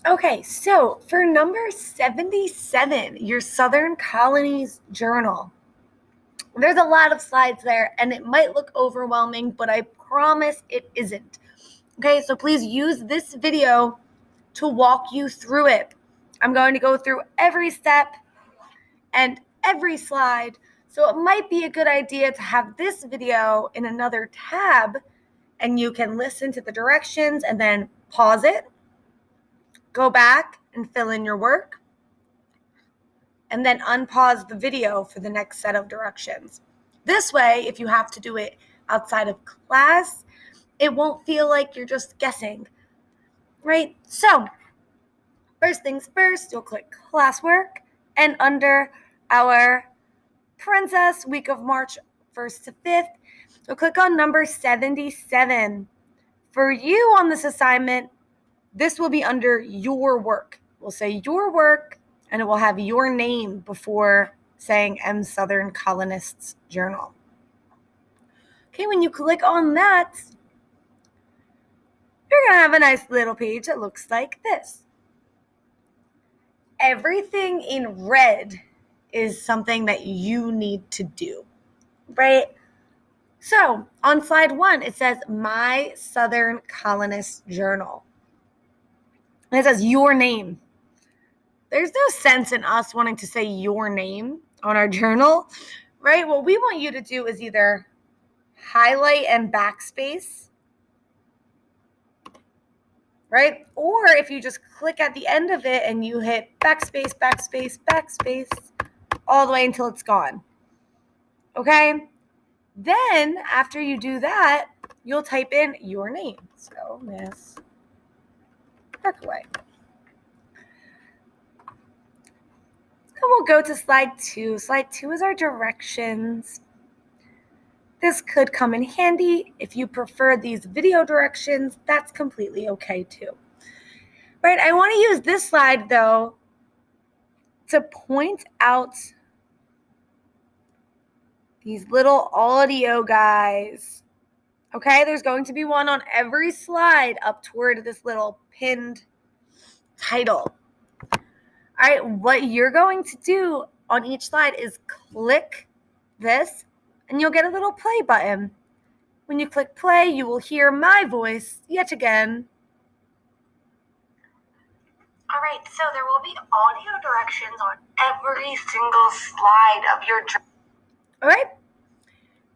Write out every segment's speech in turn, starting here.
Okay, so for number 77, your Southern Colonies Journal. There's a lot of slides there, and it might look overwhelming, but I promise it isn't. Okay, so please use this video to walk you through it. I'm going to go through every step and every slide, so it might be a good idea to have this video in another tab, and you can listen to the directions and then pause it, go back and fill in your work, and then unpause the video for the next set of directions. This way, if you have to do it outside of class, it won't feel like you're just guessing, right? So, first things first, you'll click classwork, and under our Princess week of March 1st to 5th, you'll click on number 77. For you on this assignment, this will be under your work. We'll say your work, and it will have your name before saying M Southern Colonists Journal. Okay, when you click on that, you're going to have a nice little page that looks like this. Everything in red is something that you need to do, right? So on slide 1, it says My Southern Colonist Journal. And it says your name. There's no sense in us wanting to say your name on our journal, right? What we want you to do is either highlight and backspace, right? Or if you just click at the end of it and you hit backspace, backspace, backspace, all the way until it's gone. Okay? Then, after you do that, you'll type in your name. So, Miss Parkaway. And we'll go to slide 2. Slide 2 is our directions. This could come in handy. If you prefer these video directions, that's completely okay too. Right, I want to use this slide though to point out these little audio guys. Okay, there's going to be one on every slide up toward this little pinned title. All right, what you're going to do on each slide is click this, and you'll get a little play button. When you click play, you will hear my voice yet again. All right, so there will be audio directions on every single slide of your journal. All right,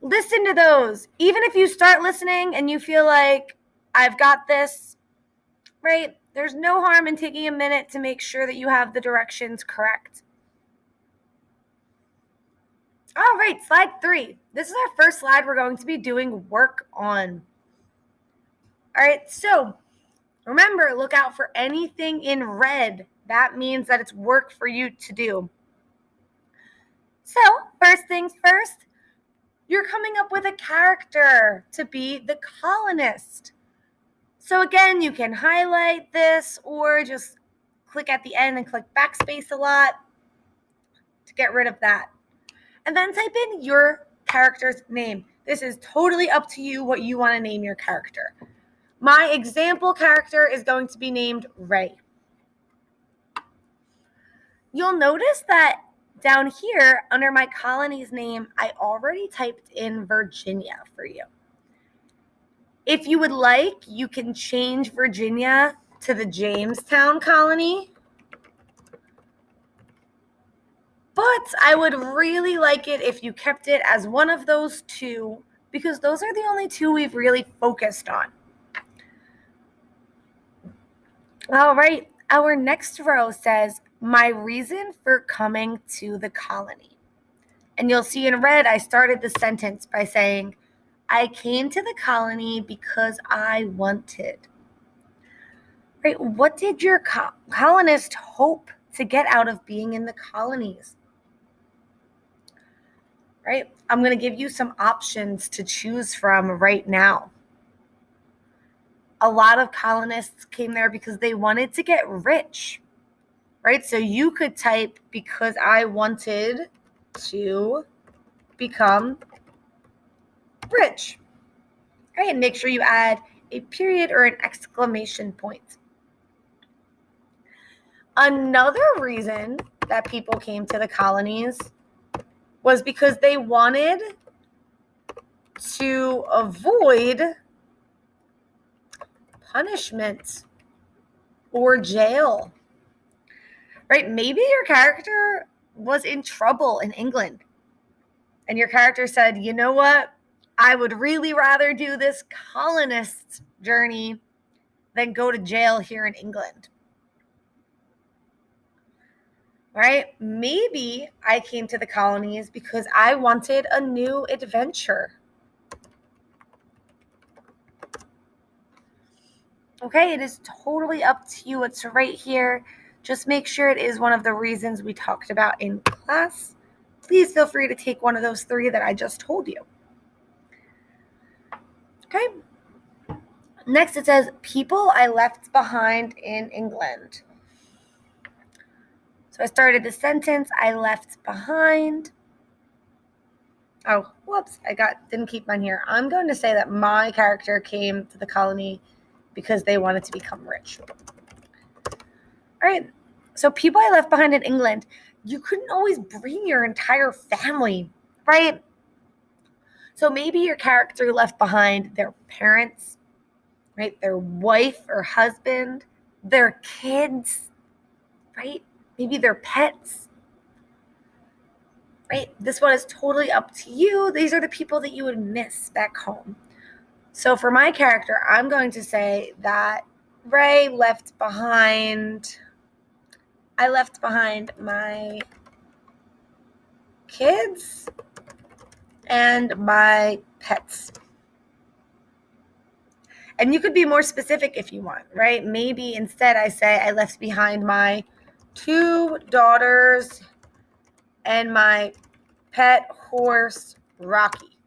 listen to those. Even if you start listening and you feel like I've got this, right? There's no harm in taking a minute to make sure that you have the directions correct. All right, slide 3. This is our first slide we're going to be doing work on. All right, so remember, look out for anything in red. That means that it's work for you to do. So, first things first, you're coming up with a character to be the colonist. So again, you can highlight this or just click at the end and click backspace a lot to get rid of that. And then type in your character's name. This is totally up to you what you want to name your character. My example character is going to be named Ray. You'll notice that down here under my colony's name, I already typed in Virginia for you. If you would like, you can change Virginia to the Jamestown colony. But I would really like it if you kept it as one of those two, because those are the only two we've really focused on. All right, our next row says, my reason for coming to the colony. And you'll see in red, I started the sentence by saying, I came to the colony because I wanted. Right? What did your colonist hope to get out of being in the colonies? Right? I'm going to give you some options to choose from right now. A lot of colonists came there because they wanted to get rich. Right? So you could type, because I wanted to become rich. Right? And make sure you add a period or an exclamation point. Another reason that people came to the colonies was because they wanted to avoid punishment or jail, right? Maybe your character was in trouble in England and your character said, you know what? I would really rather do this colonist journey than go to jail here in England. Right? Maybe I came to the colonies because I wanted a new adventure. Okay, it is totally up to you. It's right here. Just make sure it is one of the reasons we talked about in class. Please feel free to take one of those 3 that I just told you. Okay. Next, it says, people I left behind in England. So I started the sentence, I left behind. Oh, whoops, didn't keep mine here. I'm going to say that my character came to the colony because they wanted to become rich. All right, so people I left behind in England, you couldn't always bring your entire family, right? So maybe your character left behind their parents, right? Their wife or husband, their kids, right? Maybe their pets, right? This one is totally up to you. These are the people that you would miss back home. So for my character, I'm going to say that Ray left behind, I left behind my kids and my pets. And you could be more specific if you want, right? Maybe instead I say I left behind my 2 daughters and my pet horse, Rocky.